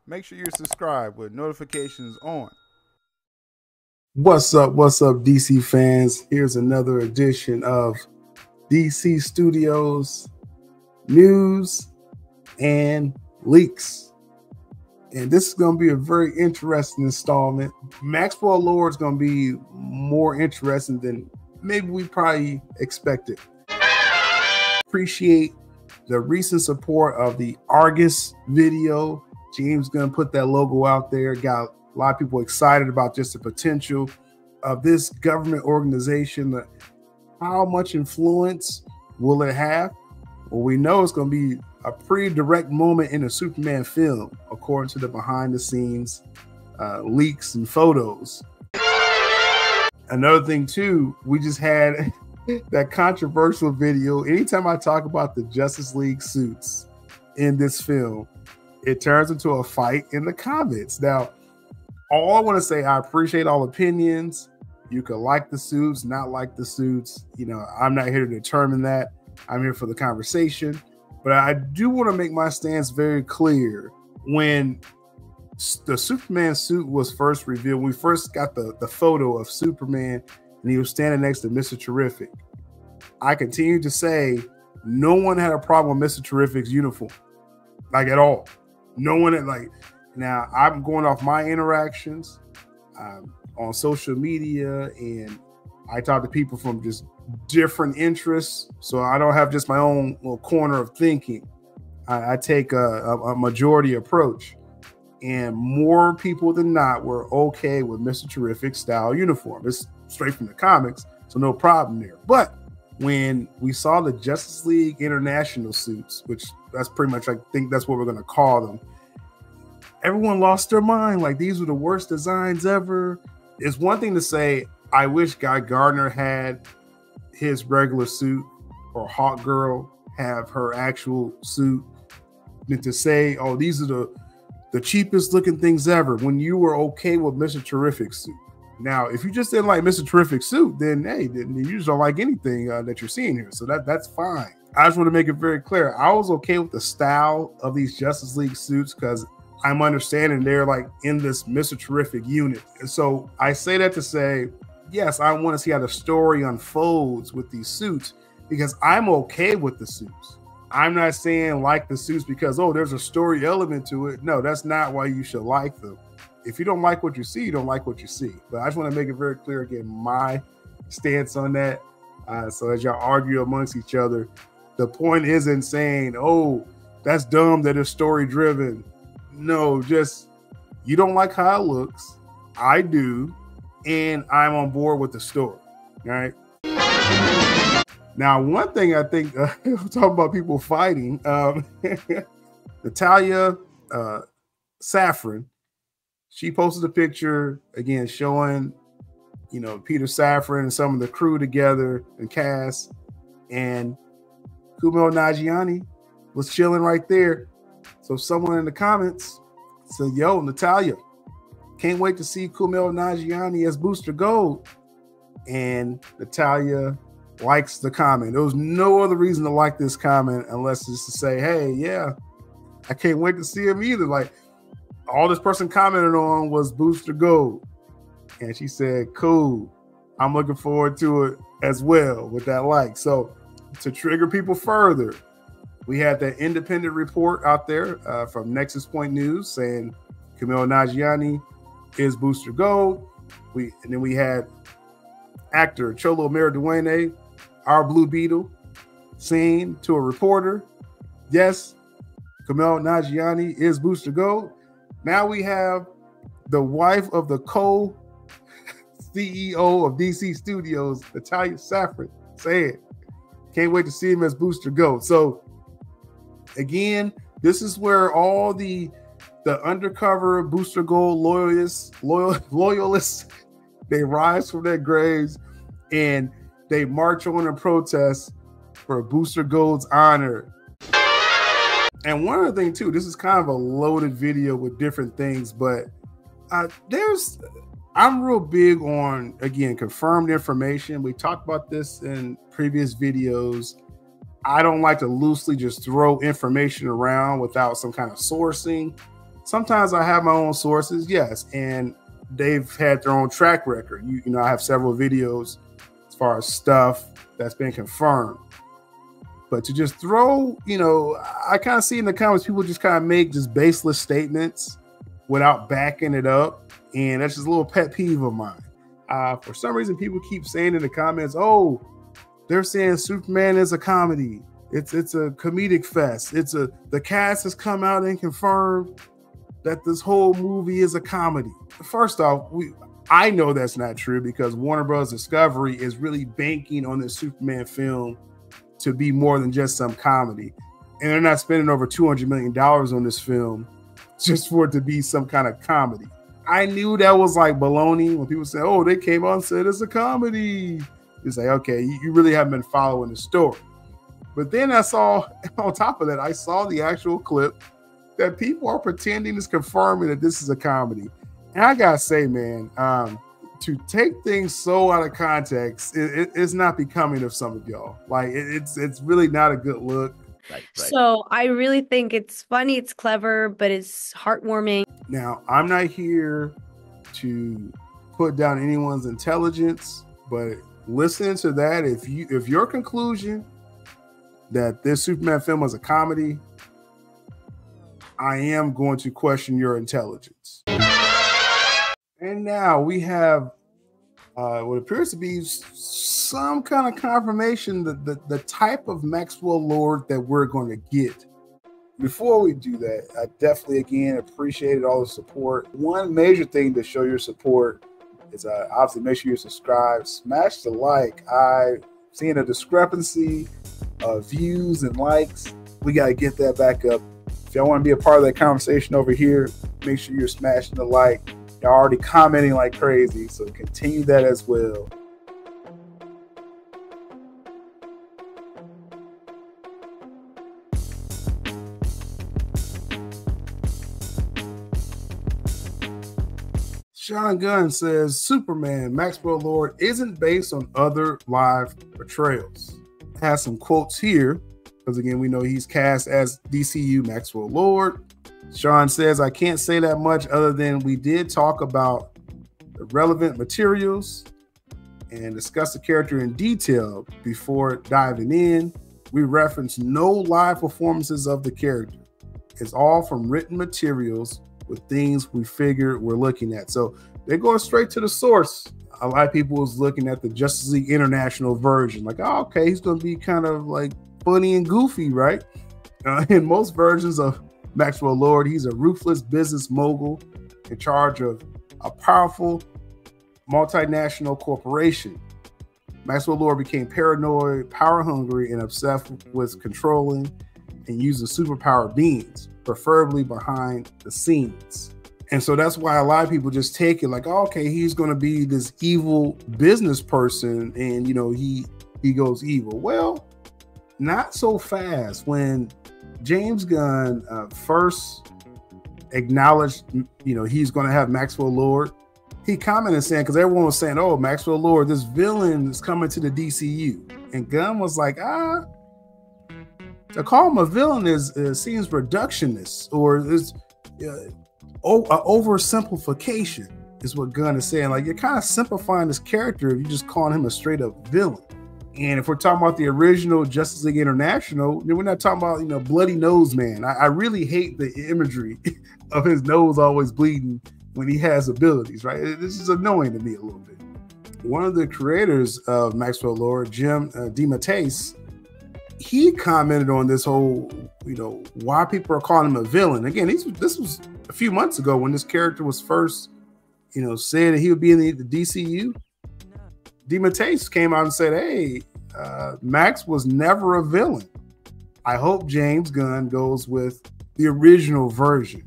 make sure you're subscribed with notifications on. What's up, DC fans? Here's another edition of DC Studios News and Leaks. And this is going to be a very interesting installment. Maxwell Lord is going to be more interesting than maybe we probably expected. Appreciate the recent support of the Argus video. James Gunn put that logo out there, got a lot of people excited about just the potential of this government organization. How much influence will it have? Well, we know it's going to be a pretty direct moment in a Superman film, according to the behind the scenes leaks and photos. Another thing too, we just had that controversial video. Anytime I talk about the Justice League suits in this film, it turns into a fight in the comments. Now, all I want to say, I appreciate all opinions. You could like the suits, not like the suits. You know, I'm not here to determine that. I'm here for the conversation. But I do want to make my stance very clear. When the Superman suit was first revealed, we first got the photo of Superman and he was standing next to Mr. Terrific. I continue to say no one had a problem with Mr. Terrific's uniform, like at all. No one had, like, now I'm going off my interactions on social media, and I talk to people from just different interests. So I don't have just my own little corner of thinking. I take a majority approach, and more people than not were okay with Mr. Terrific's style uniform. It's straight from the comics, so no problem there. But when we saw the Justice League International suits, which that's pretty much, I think that's what we're going to call them, everyone lost their mind. Like, these were the worst designs ever. It's one thing to say, I wish Guy Gardner had his regular suit, or Hawk Girl have her actual suit, than to say, oh, these are the cheapest looking things ever, when you were okay with Mr. Terrific's suit. Now, if you just didn't like Mr. Terrific's suit, then hey, then you just don't like anything that you're seeing here. So that's fine. I just want to make it very clear. I was okay with the style of these Justice League suits because I'm understanding they're like in this Mr. Terrific unit. And so I say that to say, yes, I want to see how the story unfolds with these suits, because I'm okay with the suits. I'm not saying like the suits because, oh, there's a story element to it. No, that's not why you should like them. If you don't like what you see, you don't like what you see. But I just want to make it very clear, again, my stance on that. So as y'all argue amongst each other, the point isn't saying, oh, that's dumb that it's story driven. No, just you don't like how it looks. I do. And I'm on board with the story. All right. Now, one thing I think, talking about people fighting, Natalia Safran, she posted a picture again showing, you know, Peter Safran and some of the crew together and cast, and Kumail Nanjiani was chilling right there. So someone in the comments said, yo, Natalia, can't wait to see Kumail Nanjiani as Booster Gold. And Natalia likes the comment. There was no other reason to like this comment unless just to say, hey, yeah, I can't wait to see him either. Like, all this person commented on was Booster Gold. And she said, cool, I'm looking forward to it as well with that like. So to trigger people further, we had that independent report out there from Nexus Point News saying Kumail Nanjiani is Booster Gold. And then we had actor Cholo Mariduene, our Blue Beetle, saying to a reporter, yes, Kumail Nanjiani is Booster Gold. Now we have the wife of the co-CEO of DC Studios, Natalia Safran, saying, can't wait to see him as Booster Gold. So again, this is where all the undercover Booster Gold loyalists, they rise from their graves and they march on and protest for Booster Gold's honor. And one other thing too, this is kind of a loaded video with different things, but I'm real big on, again, confirmed information. We talked about this in previous videos. I don't like to loosely just throw information around without some kind of sourcing. Sometimes I have my own sources, yes, and they've had their own track record. You know, I have several videos as far as stuff that's been confirmed. But to just throw, you know, I kind of see in the comments people just kind of make just baseless statements without backing it up, and that's just a little pet peeve of mine. For some reason, people keep saying in the comments, "Oh, they're saying Superman is a comedy. It's a comedic fest. The cast has come out and confirmed that this whole movie is a comedy." First off, I know that's not true because Warner Bros. Discovery is really banking on this Superman film to be more than just some comedy. And they're not spending over $200 million on this film just for it to be some kind of comedy. I knew that was like baloney when people say, "Oh, they came on and said it's a comedy." It's like, okay, you really haven't been following the story. But then I saw, on top of that, I saw the actual clip that people are pretending is confirming that this is a comedy. And I gotta say, man, to take things so out of context, it's not becoming of some of y'all. Like it's really not a good look. Right. So I really think it's funny, it's clever, but it's heartwarming. Now, I'm not here to put down anyone's intelligence, but listening to that, if your conclusion that this Superman film was a comedy, I am going to question your intelligence. And now we have what appears to be some kind of confirmation that the type of Maxwell Lord that we're going to get. Before we do that, I definitely, again, appreciated all the support. One major thing to show your support is obviously make sure you subscribe, smash the like. I'm seeing a discrepancy of views and likes. We got to get that back up. If y'all want to be a part of that conversation over here, make sure you're smashing the like. Y'all already commenting like crazy, so continue that as well. Sean Gunn says Superman Maxwell Lord isn't based on other live portrayals. Has some quotes here, because again, we know he's cast as DCU Maxwell Lord. Sean says, "I can't say that much other than we did talk about the relevant materials and discuss the character in detail before diving in. We reference no live performances of the character. It's all from written materials with things we figure we're looking at." So they're going straight to the source. A lot of people was looking at the Justice League International version. Like, oh, okay, he's going to be kind of like funny and goofy, right? In most versions of Maxwell Lord, he's a ruthless business mogul in charge of a powerful multinational corporation. Maxwell Lord became paranoid, power hungry, and obsessed with controlling and using superpower beings, preferably behind the scenes. And so that's why a lot of people just take it like, oh, okay, he's going to be this evil business person, and you know he goes evil. Well, not so fast. When James Gunn first acknowledged, you know, he's going to have Maxwell Lord, he commented saying, because everyone was saying, "Oh, Maxwell Lord, this villain is coming to the DCU," and Gunn was like, to call him a villain seems reductionist, or is oversimplification, is what Gunn is saying. Like, you're kind of simplifying this character if you're just calling him a straight up villain. And if we're talking about the original Justice League International, then we're not talking about, you know, bloody nose man. I really hate the imagery of his nose always bleeding when he has abilities, right? This is annoying to me a little bit. One of the creators of Maxwell Lord, Jim DeMatteis, he commented on this whole, you know, why people are calling him a villain. Again, this was a few months ago when this character was first, you know, said that he would be in the DCU. DeMatteis came out and said, "Hey, Max was never a villain. I hope James Gunn goes with the original version."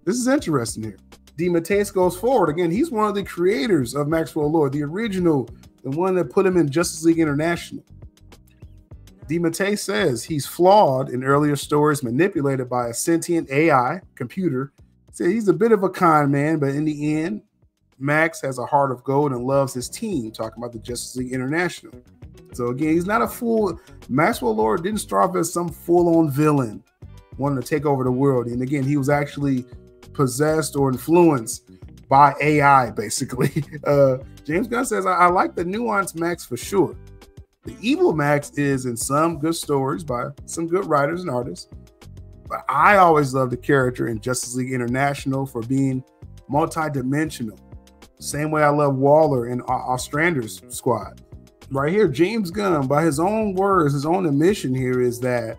This is interesting here. DeMatteis goes forward. Again, he's one of the creators of Maxwell Lord, the original, the one that put him in Justice League International. DeMatteis says he's flawed in earlier stories, manipulated by a sentient AI computer. So he's a bit of a con man, but in the end, Max has a heart of gold and loves his team, talking about the Justice League International. So again, he's not a fool. Maxwell Lord didn't start off as some full-on villain wanting to take over the world. And again, he was actually possessed or influenced by AI, basically. James Gunn says, I like the nuanced Max for sure. The evil Max is in some good stories by some good writers and artists. But I always love the character in Justice League International for being multi-dimensional. Same way I love Waller in Ostrander's squad. Right here, James Gunn, by his own words, his own admission here is that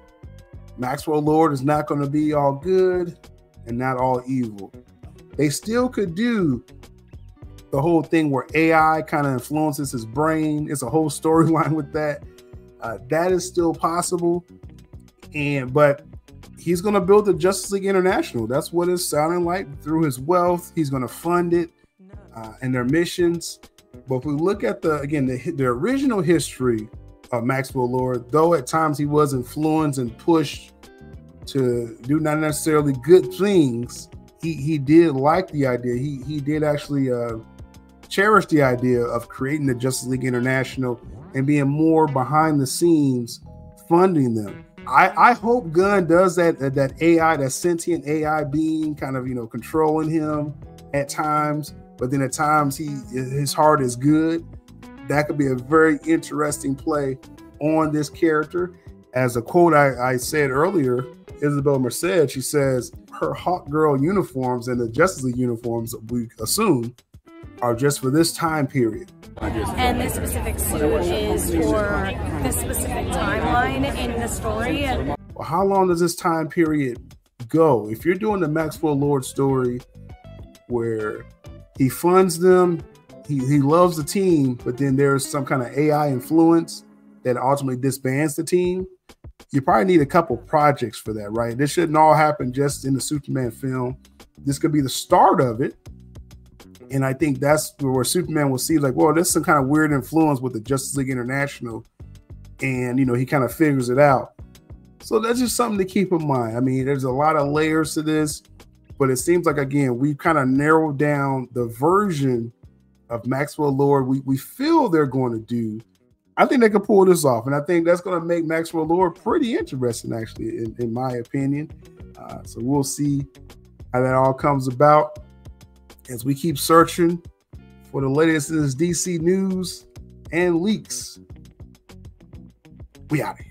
Maxwell Lord is not going to be all good and not all evil. They still could do the whole thing where AI kind of influences his brain. It's a whole storyline with that. That is still possible. But he's going to build the Justice League International. That's what it's sounding like. Through his wealth, he's going to fund it and their missions. But if we look at the original history of Maxwell Lord, though at times he was influenced and pushed to do not necessarily good things, he did like the idea. He did actually cherish the idea of creating the Justice League International and being more behind the scenes funding them. I hope Gunn does that AI, that sentient AI being kind of, controlling him at times, but then at times his heart is good. That could be a very interesting play on this character. As a quote I said earlier, Isabel Merced, she says her Hawk Girl uniforms and the Justice League uniforms, we assume, are just for this time period. And this specific suit is for this specific timeline in the story. Well, how long does this time period go? If you're doing the Maxwell Lord story where he funds them, he loves the team, but then there's some kind of AI influence that ultimately disbands the team, you probably need a couple projects for that, right? This shouldn't all happen just in the Superman film. This could be the start of it. And I think that's where Superman will see, like, well, there's some kind of weird influence with the Justice League International. And, he kind of figures it out. So that's just something to keep in mind. I mean, there's a lot of layers to this, but it seems like, again, we've kind of narrowed down the version of Maxwell Lord we feel they're going to do. I think they can pull this off. And I think that's going to make Maxwell Lord pretty interesting, actually, in my opinion. So we'll see how that all comes about as we keep searching for the latest in this DC news and leaks. We out of here.